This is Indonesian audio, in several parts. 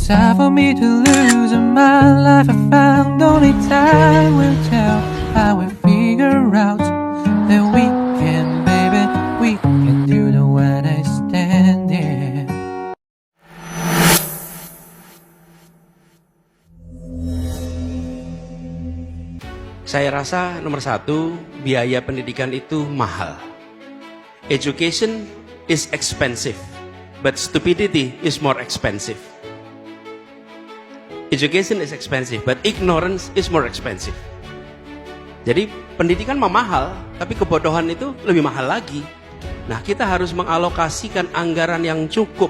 time for me to lose in my life. I found only time will tell. I will figure out that we can, baby, we can do the one I stand in. Saya rasa nomor satu, biaya pendidikan itu mahal. Education is expensive, but stupidity is more expensive. Education is expensive, but ignorance is more expensive. Jadi pendidikan mah mahal, tapi kebodohan itu lebih mahal lagi. Nah, kita harus mengalokasikan anggaran yang cukup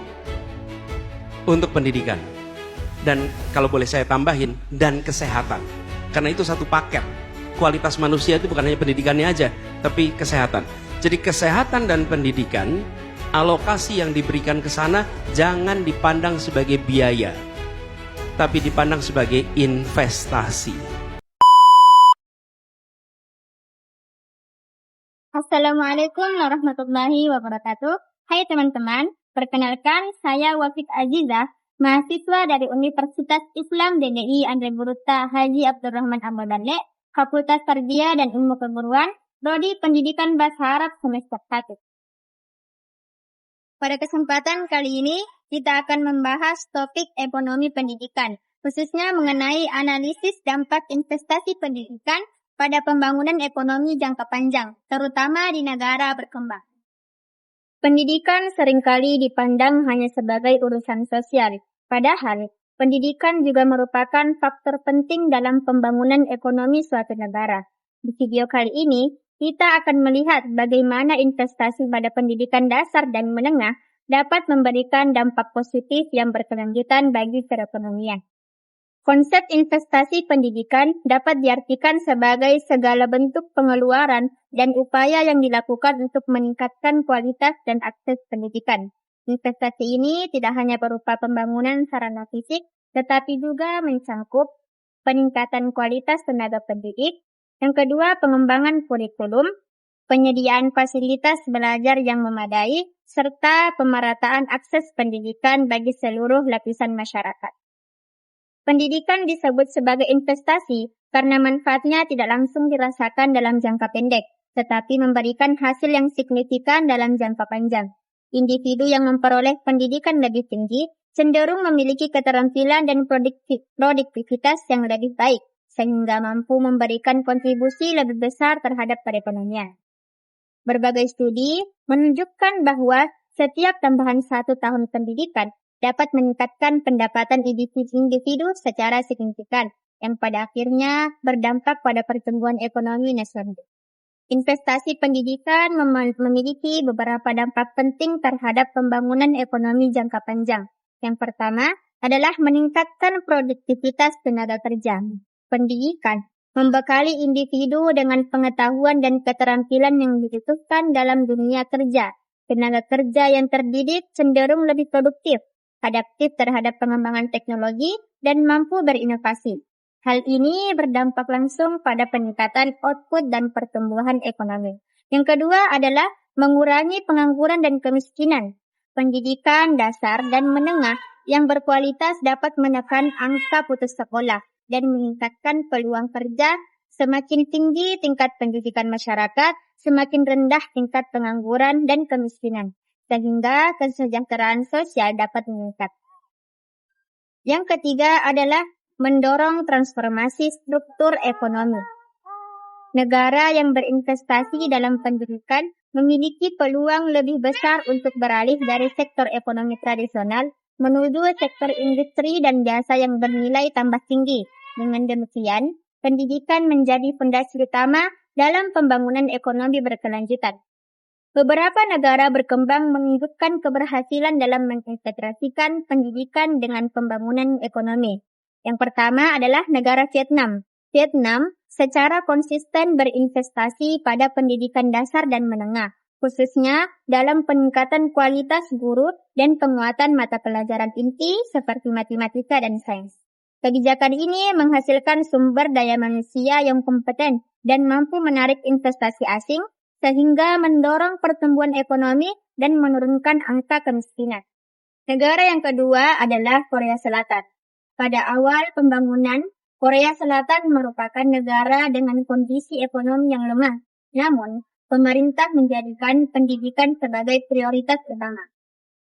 untuk pendidikan. Dan kalau boleh saya tambahin, dan kesehatan. Karena itu satu paket. Kualitas manusia itu bukan hanya pendidikannya aja, tapi kesehatan. Jadi kesehatan dan pendidikan, alokasi yang diberikan ke sana jangan dipandang sebagai biaya, tapi dipandang sebagai investasi. Assalamualaikum warahmatullahi wabarakatuh. Hai teman-teman, perkenalkan saya Wafik Azizah, mahasiswa dari Universitas Islam DDI Andre Buruta Haji Abdurrahman Ambadale, Fakultas Tarbiyah dan Ilmu Keguruan, Prodi Pendidikan Bahasa Arab semester 1. Pada kesempatan kali ini, kita akan membahas topik ekonomi pendidikan, khususnya mengenai analisis dampak investasi pendidikan pada pembangunan ekonomi jangka panjang, terutama di negara berkembang. Pendidikan seringkali dipandang hanya sebagai urusan sosial, padahal pendidikan juga merupakan faktor penting dalam pembangunan ekonomi suatu negara. Di video kali ini, kita akan melihat bagaimana investasi pada pendidikan dasar dan menengah dapat memberikan dampak positif yang berkelanjutan bagi perekonomian. Konsep investasi pendidikan dapat diartikan sebagai segala bentuk pengeluaran dan upaya yang dilakukan untuk meningkatkan kualitas dan akses pendidikan. Investasi ini tidak hanya berupa pembangunan sarana fisik, tetapi juga mencangkup peningkatan kualitas tenaga pendidik. Yang kedua, pengembangan kurikulum, penyediaan fasilitas belajar yang memadai, serta pemerataan akses pendidikan bagi seluruh lapisan masyarakat. Pendidikan disebut sebagai investasi karena manfaatnya tidak langsung dirasakan dalam jangka pendek, tetapi memberikan hasil yang signifikan dalam jangka panjang. Individu yang memperoleh pendidikan lebih tinggi cenderung memiliki keterampilan dan produktivitas yang lebih baik, sehingga mampu memberikan kontribusi lebih besar terhadap perekonomian. Berbagai studi menunjukkan bahwa setiap tambahan 1 tahun pendidikan dapat meningkatkan pendapatan individu secara signifikan, yang pada akhirnya berdampak pada pertumbuhan ekonomi nasional. Investasi pendidikan memiliki beberapa dampak penting terhadap pembangunan ekonomi jangka panjang. Yang pertama adalah meningkatkan produktivitas tenaga kerja. Pendidikan membekali individu dengan pengetahuan dan keterampilan yang dibutuhkan dalam dunia kerja. Tenaga kerja yang terdidik cenderung lebih produktif, adaptif terhadap pengembangan teknologi, dan mampu berinovasi. Hal ini berdampak langsung pada peningkatan output dan pertumbuhan ekonomi. Yang kedua adalah mengurangi pengangguran dan kemiskinan. Pendidikan dasar dan menengah yang berkualitas dapat menekan angka putus sekolah dan meningkatkan peluang kerja. Semakin tinggi tingkat pendidikan masyarakat, semakin rendah tingkat pengangguran dan kemiskinan, sehingga kesejahteraan sosial dapat meningkat. Yang ketiga adalah mendorong transformasi struktur ekonomi. Negara yang berinvestasi dalam pendidikan memiliki peluang lebih besar untuk beralih dari sektor ekonomi tradisional menuju sektor industri dan jasa yang bernilai tambah tinggi. Dengan demikian, pendidikan menjadi fondasi utama dalam pembangunan ekonomi berkelanjutan. Beberapa negara berkembang menunjukkan keberhasilan dalam mengintegrasikan pendidikan dengan pembangunan ekonomi. Yang pertama adalah negara Vietnam. Vietnam secara konsisten berinvestasi pada pendidikan dasar dan menengah, khususnya dalam peningkatan kualitas guru dan penguatan mata pelajaran inti seperti matematika dan sains. Kebijakan ini menghasilkan sumber daya manusia yang kompeten dan mampu menarik investasi asing, sehingga mendorong pertumbuhan ekonomi dan menurunkan angka kemiskinan. Negara yang kedua adalah Korea Selatan. Pada awal pembangunan, Korea Selatan merupakan negara dengan kondisi ekonomi yang lemah. Namun, pemerintah menjadikan pendidikan sebagai prioritas utama.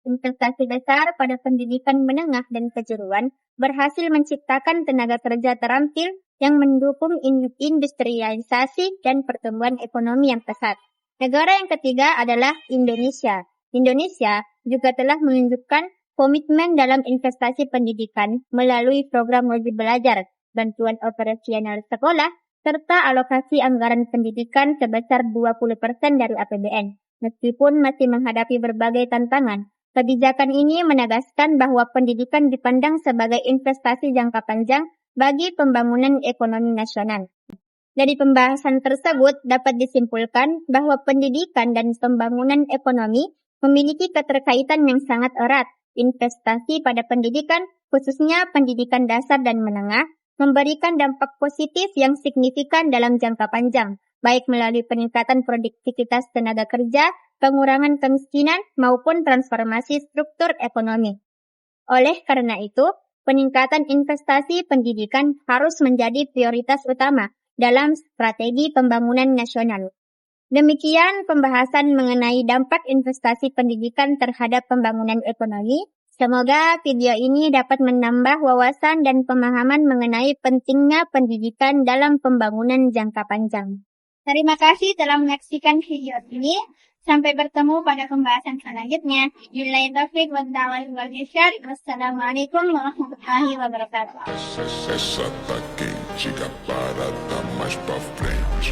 Investasi besar pada pendidikan menengah dan kejuruan berhasil menciptakan tenaga kerja terampil yang mendukung industrialisasi dan pertumbuhan ekonomi yang pesat. Negara yang ketiga adalah Indonesia. Indonesia juga telah menunjukkan komitmen dalam investasi pendidikan melalui program wajib belajar, bantuan operasional sekolah, serta alokasi anggaran pendidikan sebesar 20% dari APBN. Meskipun masih menghadapi berbagai tantangan, kebijakan ini menegaskan bahwa pendidikan dipandang sebagai investasi jangka panjang bagi pembangunan ekonomi nasional. Dari pembahasan tersebut dapat disimpulkan bahwa pendidikan dan pembangunan ekonomi memiliki keterkaitan yang sangat erat. Investasi pada pendidikan, khususnya pendidikan dasar dan menengah, memberikan dampak positif yang signifikan dalam jangka panjang, baik melalui peningkatan produktivitas tenaga kerja, pengurangan kemiskinan, maupun transformasi struktur ekonomi. Oleh karena itu, peningkatan investasi pendidikan harus menjadi prioritas utama dalam strategi pembangunan nasional. Demikian pembahasan mengenai dampak investasi pendidikan terhadap pembangunan ekonomi. Semoga video ini dapat menambah wawasan dan pemahaman mengenai pentingnya pendidikan dalam pembangunan jangka panjang. Terima kasih telah menyaksikan video ini. Sampai bertemu pada pembahasan selanjutnya. Billahi taufiq wa hidayah. Wassalamualaikum warahmatullahi wabarakatuh. Essa tá quente, a parada mais pra frente.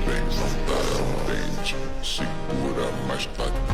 Vem, não dá, não vende. Segura, mas tá